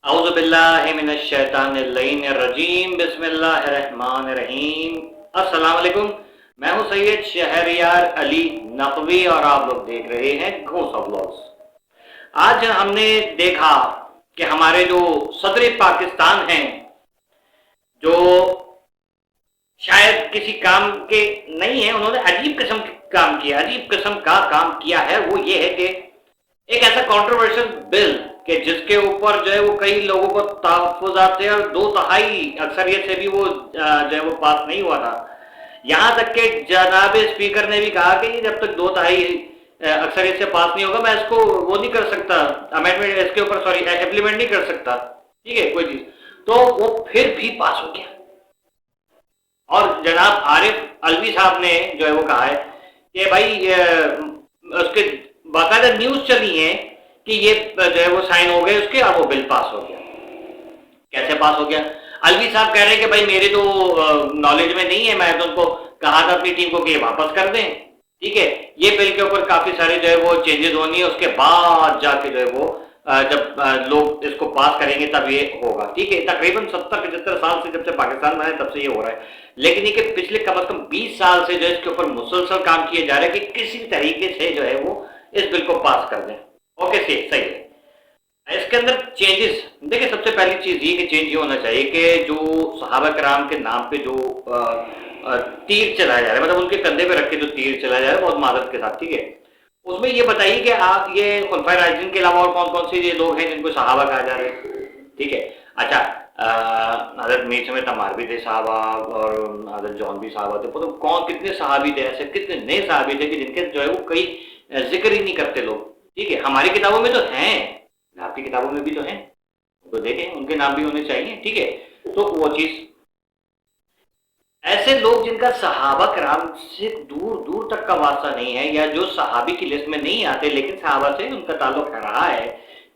اعوذ باللہ من الشیطان اللعین الرجیم بسم اللہ الرحمن الرحیم۔ السلام علیکم، میں ہوں سید شہریار علی نقوی اور آپ لوگ دیکھ رہے ہیں گھونسا بلاگز۔ آج ہم نے دیکھا کہ ہمارے جو صدر پاکستان ہیں، جو شاید کسی کام کے نہیں ہیں، انہوں نے عجیب قسم کا کام کیا ہے۔ وہ یہ ہے کہ ایک ایسا کانٹروورشل بل کہ جس کے اوپر جو ہے وہ کئی لوگوں کو تحفظات تھے اور 2/3 اکثریت سے بھی وہ جو ہے وہ پاس نہیں ہوا تھا۔ یہاں تک کہ جناب اسپیکر نے بھی کہا کہ جب تک 2/3 اکثریت سے پاس نہیں ہوگا میں اس کو وہ نہیں کر سکتا، امینڈمنٹ اس کے اوپر امپلیمنٹ نہیں کر سکتا، ٹھیک ہے کوئی چیز۔ تو وہ پھر بھی پاس ہو گیا اور جناب عارف الوی صاحب نے جو ہے وہ کہا ہے کہ بھائی اس کے باقاعدہ نیوز چلی ہے کہ یہ جو ہے وہ سائن ہو گئے اس کے اور وہ بل پاس ہو گیا۔ کیسے پاس ہو گیا؟ الوی صاحب کہہ رہے ہیں کہ بھائی میرے تو نالج میں نہیں ہے، میں تو ان کو کہا تھا اپنی ٹیم کو کہ یہ واپس کر دیں، ٹھیک ہے۔ یہ بل کے اوپر کافی سارے جو ہے وہ چینجز ہونی ہے، اس کے بعد جا کے جو ہے وہ جب لوگ اس کو پاس کریں گے تب یہ ہوگا، ٹھیک ہے۔ تقریباً 70-75 سال سے جب سے پاکستان میں ہے تب سے یہ ہو رہا ہے، لیکن یہ کہ پچھلے کم از کم 20 سال سے جو اس کے اوپر مسلسل کام کیے جا رہے ہیں کہ کسی طریقے سے جو ہے وہ اس بل کو پاس کر دیں۔ اوکے صحیح ہے۔ اس کے اندر چینجز دیکھیں، سب سے پہلی چیز یہ کہ چینج یہ ہونا چاہیے کہ جو صحابہ کرام کے نام پہ جو تیر چلایا جا رہا ہے، مطلب ان کے کندھے پہ رکھ کے جو تیر چلایا جا رہا ہے بہت معذرت کے ساتھ، ٹھیک ہے، اس میں یہ بتائیے کہ آپ یہ خلفائے راشدین کے علاوہ اور کون کون سے یہ لوگ ہیں جن کو صحابہ کہا جا رہا ہے، ٹھیک ہے۔ اچھا حضرت میر سمیت عمار بھی تھے صحابہ اور حضرت جون بھی صحابہ تھے، مطلب کون کتنے صحابی تھے، ایسے کتنے نئے صحابی تھے کہ جن کے جو ہے وہ کئی ذکر ہی نہیں کرتے لوگ، ٹھیک ہے۔ ہماری کتابوں میں تو ہیں، آپ کی کتابوں میں بھی تو ہیں، تو دیکھیں ان کے نام بھی ہونے چاہیے، ٹھیک ہے۔ تو وہ چیز ایسے لوگ جن کا صحابہ کرام سے دور دور تک کا واسطہ نہیں ہے یا جو صحابی کی لسٹ میں نہیں آتے لیکن صحابہ سے ان کا تعلق رہا ہے،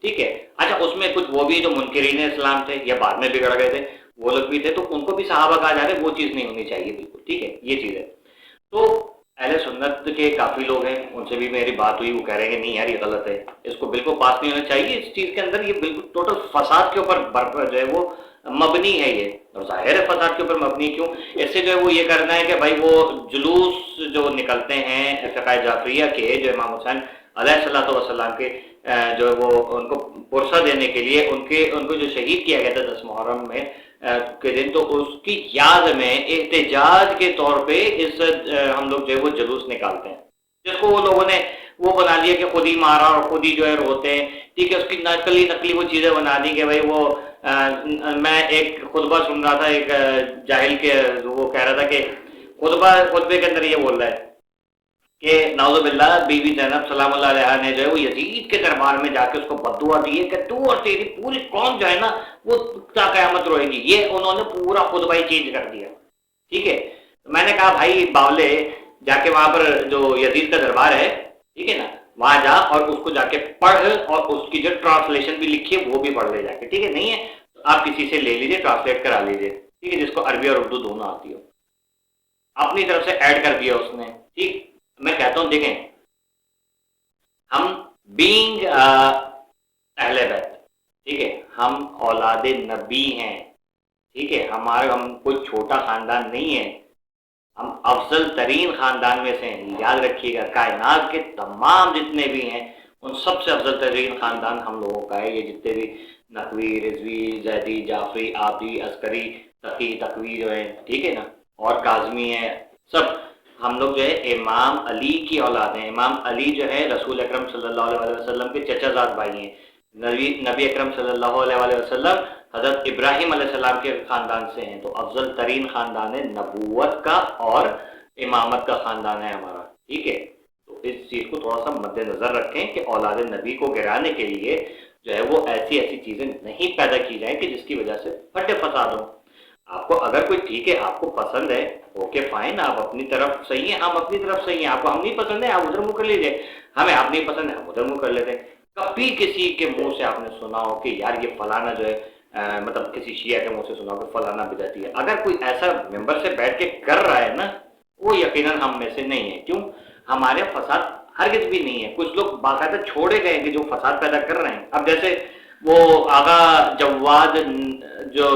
ٹھیک ہے۔ اچھا اس میں کچھ وہ بھی جو منکرین اسلام تھے یا بعد میں بگڑ گئے تھے وہ لوگ بھی تھے، تو ان کو بھی صحابہ کہا جا رہا ہے، وہ چیز نہیں ہونی چاہیے بالکل، ٹھیک ہے، یہ چیز ہے۔ تو اہل سنت کے کافی لوگ ہیں، ان سے بھی میری بات ہوئی، وہ کہہ رہے ہیں کہ نہیں یار یہ غلط ہے، اس کو بالکل پاس نہیں ہونا چاہیے، اس چیز کے اندر یہ بالکل ٹوٹل فساد کے اوپر جو ہے وہ مبنی ہے، یہ اور ظاہر ہے فساد کے اوپر مبنی کیوں، اس سے جو ہے وہ یہ کرنا ہے کہ بھائی وہ جلوس جو نکلتے ہیں فقہ جعفریہ کے، جو امام حسین علیہ الصلوۃ والسلام کے جو ہے وہ ان کو پرسہ دینے کے لیے ان کو جو شہید کیا گیا تھا 10 محرم میں کے دن، تو اس کی یاد میں احتجاج کے طور پہ اس ہم لوگ جو ہے وہ جلوس نکالتے ہیں، جس کو وہ لوگوں نے وہ بنا لیا کہ خود ہی مارا اور خود ہی جو ہے روتے ہیں، ٹھیک ہے۔ اس کی نقلی وہ چیزیں بنا دی کہ بھائی وہ میں ایک خطبہ سن رہا تھا، ایک جاہل کے وہ کہہ رہا تھا کہ خطبے کے اندر یہ بول رہا ہے کہ نعوذ باللہ بیوی زینب سلام اللہ علیہ نے جو ہے وہ یزید کے دربار میں جا کے اس کو بددعا دی ہے کہ تو اور تیری پوری قوم جو ہے نا وہ تا قیامت روئے گی، یہ انہوں نے پورا خطبہ ہی چینج کر دیا، ٹھیک ہے۔ میں نے کہا بھائی باولے جا کے وہاں پر جو یزید کا دربار ہے، ٹھیک ہے نا، وہاں جا اور اس کو جا کے پڑھ اور اس کی جو ٹرانسلیشن بھی لکھی ہے وہ بھی پڑھ لے جا کے، ٹھیک ہے۔ نہیں ہے تو آپ کسی سے لے لیجیے، ٹرانسلیٹ کرا لیجیے، ٹھیک ہے، جس کو عربی اور اردو دونوں آتی ہو، اپنی طرف سے ایڈ کر دیا اس نے، ٹھیک۔ میں کہتا ہوں دیکھیں، ہم بینگ اہل بیت، ٹھیک ہے، ہم اولاد نبی ہیں، ٹھیک ہے، ہم کوئی چھوٹا خاندان نہیں ہے، ہم افضل ترین خاندان میں سے ہیں، یاد رکھیے گا، کائنات کے تمام جتنے بھی ہیں ان سب سے افضل ترین خاندان ہم لوگوں کا ہے، یہ جتنے بھی نقوی، رضوی، زیدی، جعفری، آبدی، عسکری، تقی، تقوی جو ہے، ٹھیک ہے نا، اور کاظمی ہے، سب ہم لوگ جو ہے امام علی کی اولاد ہیں۔ امام علی جو ہے رسول اکرم صلی اللہ علیہ وسلم کے چچا زاد بھائی ہیں، نبی اکرم صلی اللہ علیہ وسلم حضرت ابراہیم علیہ السلام کے خاندان سے ہیں، تو افضل ترین خاندان ہے نبوت کا اور امامت کا خاندان ہے ہمارا، ٹھیک ہے۔ تو اس چیز کو تھوڑا سا مد نظر رکھیں کہ اولاد نبی کو گرانے کے لیے جو ہے وہ ایسی چیزیں نہیں پیدا کی جائیں کہ جس کی وجہ سے پھٹے فساد ہوں۔ آپ کو اگر کوئی ٹھیک ہے آپ کو پسند ہے، اوکے فائن، آپ اپنی طرف صحیح ہیں، ہم اپنی طرف صحیح ہیں، آپ کو ہم نہیں پسند ہے آپ ادھر منہ کر لیجیے، ہمیں آپ نہیں پسند ہے ہم ادھر منہ کر لیتے ہیں۔ کبھی کسی کے منہ سے آپ نے سنا ہو کہ یار یہ فلانا جو ہے مطلب کسی شیعہ کے منہ سے سنا ہو کہ فلانا بدعتی ہے، اگر کوئی ایسا ممبر سے بیٹھ کے کر رہا ہے نا وہ یقیناً ہم میں سے نہیں ہے، کیوں؟ ہمارے فساد ہرگز بھی نہیں ہے، کچھ لوگ باقاعدہ چھوڑے گئے کہ جو فساد پیدا کر رہے ہیں۔ اب جیسے وہ آغا جواد جو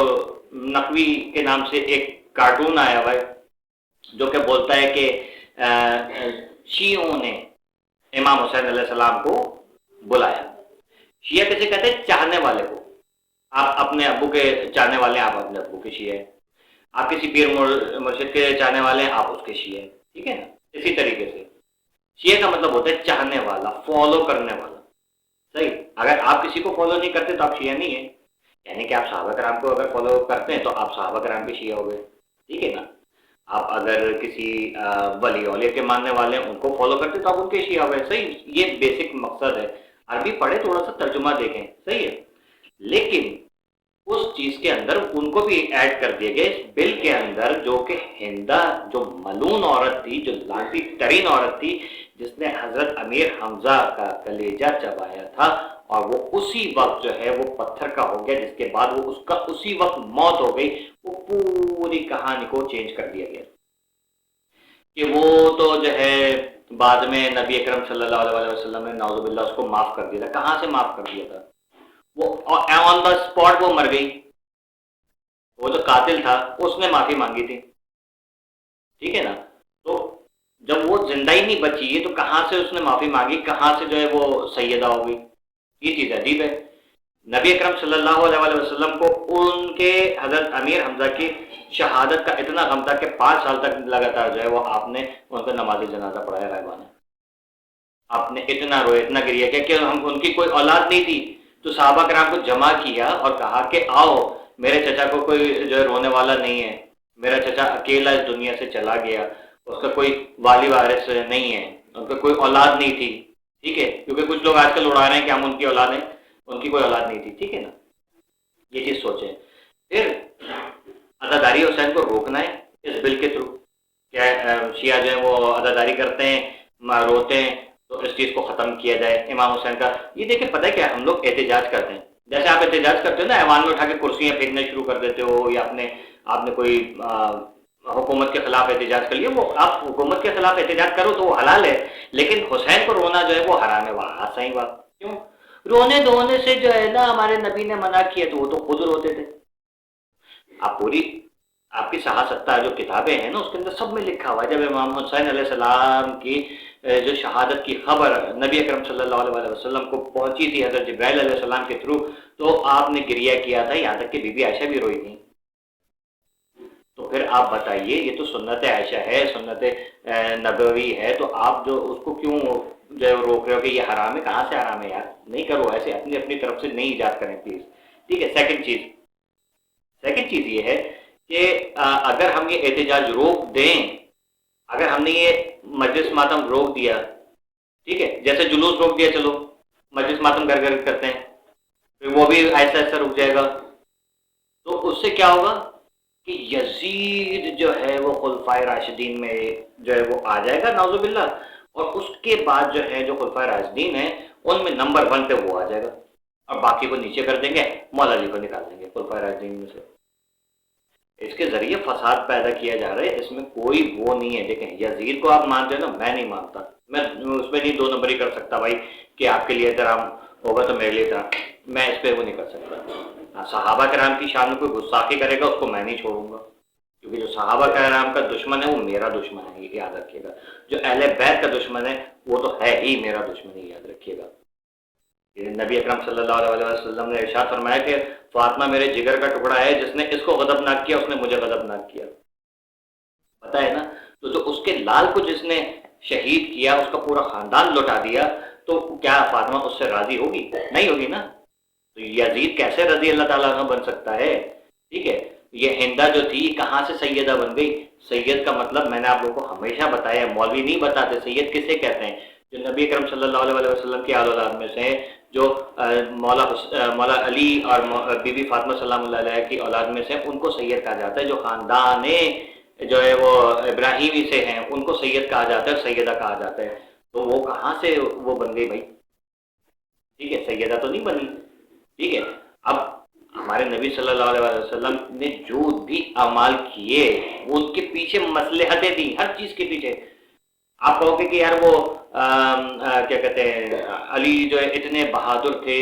نقوی کے نام سے ایک کارٹون آیا ہوا ہے جو کہ بولتا ہے کہ شیعوں نے امام حسین علیہ السلام کو بلایا. شیعہ کیسے کہتے ہیں؟ چاہنے والے کو. آپ اپنے ابو کے چاہنے والے ہیں، آپ اپنے ابو کے شیعہ ہیں. آپ کسی پیر مرشد کے چاہنے والے ہیں، آپ اس کے شیعہ ہیں. ٹھیک ہے نا؟ اسی طریقے سے شیعہ کا مطلب ہوتا ہے چاہنے والا، فالو کرنے والا. صحیح. اگر آپ کسی کو فالو نہیں کرتے تو آپ شیعہ نہیں ہیں. یعنی کہ آپ صحابہ کرام کو اگر فالو کرتے ہیں تو آپ صحابہ کرام کے شیعہ ہو گئے. ٹھیک ہے نا؟ آپ اگر کسی ولی اولیاء کے ماننے والے ہیں ان کو فالو کرتے تو آپ ان کے شیعہ ہو گئے. صحیح. یہ بیسک مقصد ہے. عربی پڑھے، تھوڑا سا ترجمہ دیکھیں. صحیح ہے. لیکن اس چیز کے اندر ان کو بھی ایڈ کر دیے گئے اس بل کے اندر، جو کہ ہندا جو ملون عورت تھی، جو لانتی ترین عورت تھی، جس نے حضرت امیر حمزہ کا کلیجہ چبایا تھا، اور وہ اسی وقت جو ہے وہ پتھر کا ہو گیا، جس کے بعد وہ اس کا اسی وقت موت ہو گئی. وہ پوری کہانی کو چینج کر دیا گیا کہ وہ تو جو ہے بعد میں نبی اکرم صلی اللہ علیہ وسلم نے نعوذ باللہ اس کو معاف کر دیا تھا. کہاں سے معاف کر دیا تھا؟ وہ آن دا اسپاٹ وہ مر گئی. وہ جو قاتل تھا اس نے معافی مانگی تھی. ٹھیک ہے نا؟ تو جب وہ زندہ ہی نہیں بچی ہے تو کہاں سے اس نے معافی مانگی، کہاں سے جو ہے وہ سیدہ ہو گئی؟ یہ چیز عجیب ہے. نبی اکرم صلی اللہ علیہ وسلم کو ان کے حضرت امیر حمزہ کی شہادت کا اتنا غم تھا کہ 5 سال تک لگاتار جو ہے وہ آپ نے ان کا نماز جنازہ پڑھایا غائبانہ. آپ نے اتنا روئے، اتنا گریہ کیا کہ ہم ان کی کوئی اولاد نہیں تھی تو صحابہ کرام کو جمع کیا اور کہا کہ آؤ، میرے چچا کو کوئی جو ہے رونے والا نہیں ہے، میرا چچا اکیلا اس دنیا سے چلا گیا، اس کا کوئی والی وارث نہیں ہے، ان کا کوئی اولاد نہیں تھی. ٹھیک ہے؟ کیونکہ کچھ لوگ آج کل اڑا رہے ہیں کہ ہم ان کی اولاد ہیں، ان کی کوئی اولاد نہیں تھی. ٹھیک ہے نا؟ یہ چیز سوچیں. پھر عزاداری حسین کو روکنا ہے اس بل کے تھرو. کیا شیعہ جو ہے وہ عزاداری کرتے ہیں، روتے ہیں، تو اس چیز کو ختم کیا جائے امام حسین کا. یہ دیکھیں پتہ ہے کیا، ہم لوگ احتجاج کرتے ہیں، جیسے آپ احتجاج کرتے ہو نا، ایوان میں اٹھا کے کرسیاں پھینکنا شروع کر دیتے ہو، یا آپ نے کوئی حکومت کے خلاف احتجاج کر لیا. وہ آپ حکومت کے خلاف احتجاج کرو تو وہ حلال ہے، لیکن حسین کو رونا جو ہے وہ حرام ہے. وہاں صحیح بات کیوں؟ رونے دھونے سے جو ہے نا ہمارے نبی نے منع کیا، تو وہ تو خود روتے تھے. آپ پوری آپ کی صحافتہ جو کتابیں ہیں نا اس کے اندر سب میں لکھا ہوا ہے، جب امام حسین علیہ السلام کی جو شہادت کی خبر نبی اکرم صلی اللہ علیہ وسلم کو پہنچی تھی حضرت جبرائیل علیہ السلام کے تھرو، تو آپ نے گریہ کیا تھا، یہاں تک کہ بی بی عائشہ بھی روئی تھی. تو پھر آپ بتائیے، یہ تو سنت عائشہ ہے، سنت نبوی ہے، تو آپ جو اس کو کیوں جو ہے روک رہے ہو کہ یہ حرام ہے؟ کہاں سے حرام ہے یار؟ نہیں کرو ایسے، اپنی طرف سے نہیں ایجاد کریں پلیز. ٹھیک ہے. سیکنڈ چیز یہ ہے کہ اگر ہم یہ احتجاج روک دیں، اگر ہم نے یہ مجلس ماتم روک دیا، ٹھیک ہے، جیسے جلوس روک دیا، چلو مجلس ماتم گھر گھر کرتے ہیں، پھر وہ بھی ایسا ایسا رک جائے گا، تو اس سے کیا ہوگا کہ یزید جو ہے وہ خلفائے راشدین میں جو ہے وہ آ جائے گا نعوذ باللہ، اور اس کے بعد جو ہے جو خلفائے راشدین ہیں ان میں نمبر 1 پہ وہ آ جائے گا، اور باقی کو نیچے کر دیں گے، مولا علی کو نکال دیں گے خلفائے راشدین میں سے. اس کے ذریعے فساد پیدا کیا جا رہا ہے، اس میں کوئی وہ نہیں ہے. دیکھیں یزید کو آپ مانتے ہو نا، میں نہیں مانتا، میں اس میں نہیں 2 نمبری کر سکتا بھائی کہ آپ کے لیے احترام ہوگا تو میرے لیے احترام، میں اس پہ وہ نہیں کر سکتا. صحابہ کرام کی شان میں کوئی گستاخی کرے گا اس کو میں نہیں چھوڑوں گا، کیونکہ جو صحابہ کرام کا دشمن ہے وہ میرا دشمن ہے، یہ یاد رکھیے گا. جو اہل بیت کا دشمن ہے وہ تو ہے ہی میرا دشمن ہی، یاد رکھیے گا. نبی اکرم صلی اللہ علیہ وسلم نے ارشاد فرمایا کہ فاطمہ میرے جگر کا ٹکڑا ہے، جس نے اس کو غضبناک کیا اس نے مجھے غضبناک کیا. پتہ ہے نا؟ تو جو اس کے لال کو جس نے شہید کیا، اس کا پورا خاندان لٹا دیا، تو کیا فاطمہ اس سے راضی ہوگی؟ نہیں ہوگی نا. تو یزید کیسے رضی اللہ تعالیٰ عنہ بن سکتا ہے؟ ٹھیک ہے. یہ ہندا جو تھی کہاں سے سیدہ بن گئی؟ سید کا مطلب میں نے آپ لوگوں کو ہمیشہ بتایا، مولوی نہیں بتاتے سید کسے کہتے ہیں. جو نبی اکرم صلی اللہ علیہ وسلم کی آل اولاد میں سے، جو مولا علی اور بی بی فاطمہ سلام اللہ علیہ کی اولاد میں سے، ان کو سید کہا جاتا ہے. جو خاندان جو ہے وہ ابراہیمی سے ہیں ان کو سید کہا جاتا ہے، سیدہ کہا جاتا ہے. تو وہ کہاں سے وہ بن گئی بھائی؟ ٹھیک ہے، سیدہ تو نہیں بنی. ٹھیک ہے. اب ہمارے نبی صلی اللہ علیہ وسلم نے جو بھی اعمال کیے وہ ان کے پیچھے مصلحتیں تھیں، ہر چیز کے پیچھے. آپ کہو گے کہ یار وہ کیا کہتے ہیں علی جو ہے اتنے بہادر تھے،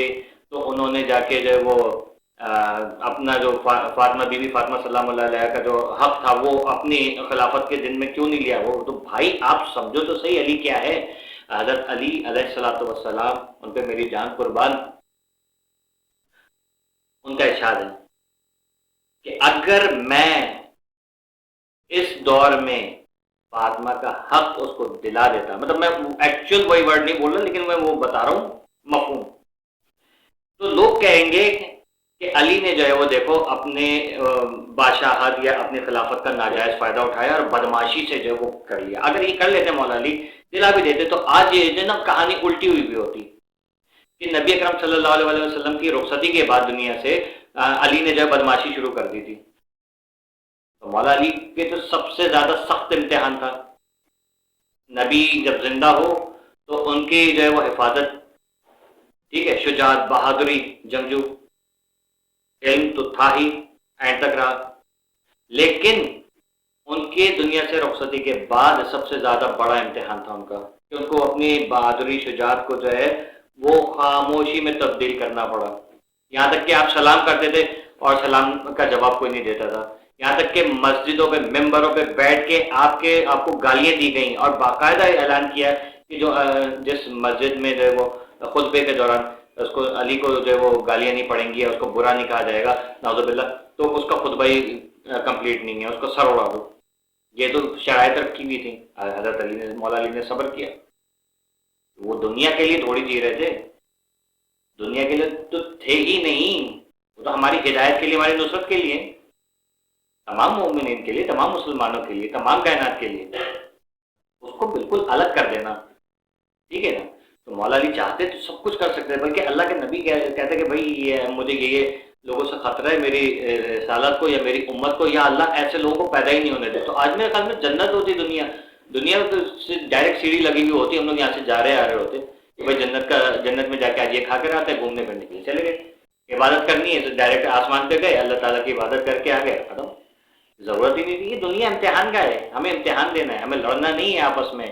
تو انہوں نے جا کے جو ہے وہ اپنا جو فاطمہ بی بی فاطمہ سلام اللہ علیہ کا جو حق تھا وہ اپنی خلافت کے دن میں کیوں نہیں لیا؟ وہ تو بھائی آپ سمجھو تو صحیح، علی کیا ہے؟ حضرت علی علیہ الصلوۃ والسلام، ان پہ میری جان قربان، ان کا ارشاد ہے کہ اگر میں اس دور میں فاطمہ کا حق اس کو دلا دیتا، مطلب میں ایکچوئل وہی ورڈ نہیں بول رہا لیکن میں وہ بتا رہا ہوں مفہوم، تو لوگ کہیں گے کہ علی نے جو ہے وہ دیکھو اپنے بادشاہت یا اپنی خلافت کا ناجائز فائدہ اٹھایا اور بدماشی سے جو ہے وہ کر لیا۔ اگر یہ کر لیتے مولا علی، دلا بھی دیتے، تو آج یہ جو نا کہانی الٹی ہوئی بھی ہوتی کہ نبی اکرم صلی اللہ علیہ وسلم کی رخصتی کے بعد دنیا سے علی نے جو ہے بدماشی شروع کر دی تھی۔ تو مولا علی کے تو سب سے زیادہ سخت امتحان تھا، نبی جب زندہ ہو تو ان کی جو ہے وہ حفاظت، ٹھیک ہے، شجاعت، بہادری، جنگجو، علم تو تھا ہی، اینڈ تک رہا، لیکن ان کے دنیا سے رخصتی کے بعد سب سے زیادہ بڑا امتحان تھا ان کا کہ ان کو اپنی بہادری، شجاعت کو جو ہے وہ خاموشی میں تبدیل کرنا پڑا۔ یہاں تک کہ آپ سلام کرتے تھے اور سلام کا جواب کوئی نہیں دیتا تھا، یہاں تک کہ مسجدوں پہ، ممبروں پہ بیٹھ کے آپ کو گالیاں دی گئیں اور باقاعدہ اعلان کیا کہ جو جس مسجد میں جو ہے وہ خطبے کے دوران اس کو علی کو جو ہے وہ گالیاں نہیں پڑیں گی، اس کو برا نہیں کہا جائے گا نعوذ باللہ، تو اس کا خطبہ ہی کمپلیٹ نہیں ہے، اس کو سر اڑا دو۔ یہ تو شرائط رکھی ہوئی تھی، حضرت علی نے، مولا علی نے صبر کیا۔ وہ دنیا کے لیے تھوڑی جی رہے تھے، دنیا کے لیے تو تھے ہی نہیں، وہ تو ہماری ہدایت کے لیے، ہماری نصرت کے لیے، تمام مومنین کے لیے، تمام مسلمانوں کے لیے، تمام کائنات کے لیے، اس کو بالکل الگ کر دینا، ٹھیک ہے نا؟ تو مولا علی چاہتے تو سب کچھ کر سکتے، بلکہ اللہ کے نبی کہتے کہ بھائی مجھے یہ لوگوں سے خطرہ ہے میری رسالت کو یا میری امت کو، یا اللہ ایسے لوگوں کو پیدا ہی نہیں ہونے دے۔ تو آج میرے خیال میں جنت ہوتی دنیا تو ڈائریکٹ سیڑھی لگی ہوئی ہوتی، ہم لوگ یہاں سے جا رہے آ رہے ہوتے کہ بھائی جنت میں جا کے آج یہ کھا کے آتے ہیں، گھومنے پھرنے کے لیے چلے گئے، عبادت کرنی ہے تو ڈائریکٹ آسمان پہ گئے، اللہ تعالیٰ کی عبادت کر کے آ گئے، ختم، ضرورت ہی نہیں تھی۔ یہ دنیا امتحان کا ہے، ہمیں امتحان دینا ہے، ہمیں لڑنا نہیں ہے آپس میں،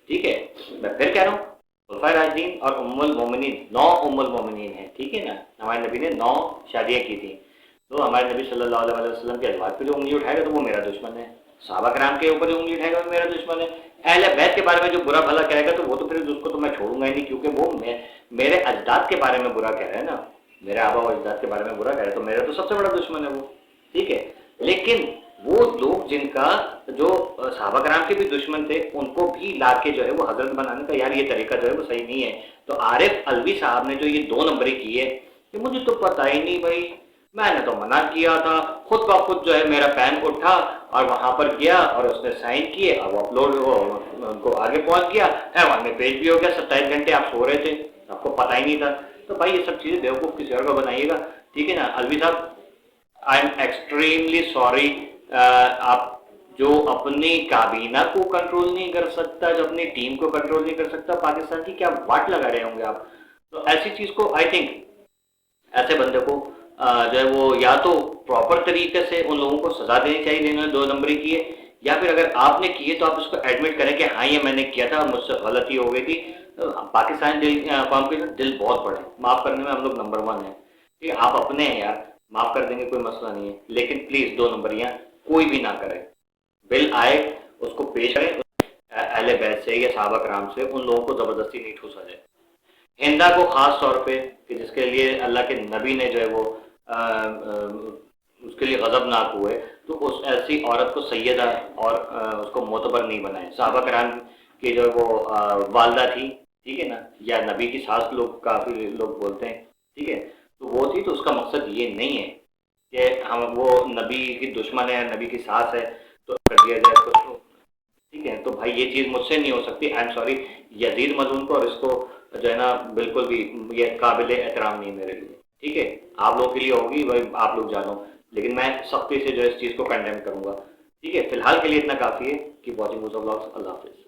ٹھیک ہے؟ میں پھر کہہ رہا ہوں، خلفائے راشدین اور ام المومنین، 9 ام المومنین ہیں، ٹھیک ہے نا؟ ہمارے نبی نے 9 شادیاں کی تھیں، تو ہمارے نبی صلی اللہ علیہ وسلم کے ازواج پہ جو انگلی اٹھائے گا تو وہ میرا دشمن ہے، صحابہ کرام کے اوپر جو انگلی اٹھائے گا وہ میرا دشمن ہے، اہل بیت کے بارے میں جو برا بھلا کہے گا تو وہ تو پھر اس کو تو میں چھوڑوں گا ہی نہیں، کیونکہ وہ میرے اجداد کے بارے میں برا کہہ رہے ہیں نا، میرے آبا و اجداد کے بارے میں برا کہہ رہے ہیں، تو میرا تو سب سے بڑا دشمن ہے وہ، ٹھیک ہے؟ لیکن وہ لوگ جن کا جو صحابہ کرام کے بھی دشمن تھے، ان کو بھی لا کے جو ہے وہ حضرت بنانے کا، یار یہ طریقہ جو ہے وہ صحیح نہیں ہے۔ تو عارف الوی صاحب نے جو یہ 2 نمبری کی ہے کہ مجھے تو پتہ ہی نہیں بھائی، میں نے تو منع کیا تھا، خود بخود جو ہے میرا پین اٹھا اور وہاں پر گیا اور اس نے سائن کیے اور وہ اپلوڈ ان کو آگے پہنچ گیا، ایوان میں پیج بھی ہو گیا، 27 گھنٹے آپ سو رہے تھے، آپ کو پتہ ہی نہیں تھا۔ تو بھائی یہ سب چیزیں بیوقوف کسی اور کو بنائیے گا، ٹھیک ہے نا؟ الوی صاحب، آئی ایم ایکسٹریملی سوری، آپ جو اپنی کابینہ کو کنٹرول نہیں کر سکتا، جو اپنی ٹیم کو کنٹرول نہیں کر سکتا، پاکستان کی کیا واٹ لگا رہے ہوں گے آپ؟ تو ایسی چیز کو آئی تھنک ایسے بندے کو جو ہے وہ یا تو پراپر طریقے سے ان لوگوں کو سزا دینی چاہیے جنہوں نے 2 نمبری کی ہے، یا پھر اگر آپ نے کیے تو آپ اس کو ایڈمٹ کریں کہ ہاں یہ میں نے کیا تھا، مجھ سے غلطی ہو گئی تھی۔ پاکستان قوم کے دل بہت بڑے ہیں، معاف کرنے میں ہم لوگ نمبر 1 ہیں، ٹھیک ہے؟ آپ اپنے ہیں یار، معاف کر دیں گے، کوئی مسئلہ نہیں ہے، لیکن پلیز 2 نمبریاں کوئی بھی نہ کرے۔ بل آئے اس کو پیش کریں، اہل بیت سے یا صحابہ کرام سے، ان لوگوں کو زبردستی نہیں ٹھوسا جائے۔ ہندا کو خاص طور پہ کہ جس کے لیے اللہ کے نبی نے جو ہے وہ اس کے لیے غضب ناک ہوئے، تو اس ایسی عورت کو سیدہ اور اس کو معتبر نہیں بنائے۔ صحابہ کرام کی جو وہ والدہ تھی، ٹھیک ہے نا، یا نبی کی ساس، لوگ کافی لوگ بولتے ہیں، ٹھیک ہے، تو وہ تھی، تو اس کا مقصد یہ نہیں ہے کہ ہم وہ نبی کی دشمن ہے، نبی کی ساس ہے تو کر دیا جائے اس کو، ٹھیک ہے؟ تو بھائی یہ چیز مجھ سے نہیں ہو سکتی، آئی ایم سوری یزید مظلوم کو، اور اس کو جو ہے نا بالکل بھی یہ قابل احترام نہیں میرے لیے، ٹھیک ہے؟ آپ لوگوں کے لیے ہوگی، بھائی آپ لوگ جانو، لیکن میں سختی سے جو ہے اس چیز کو کنڈیم کروں گا، ٹھیک ہے؟ فی الحال کے لیے اتنا کافی ہے کہ واچنگ اللہ حافظ۔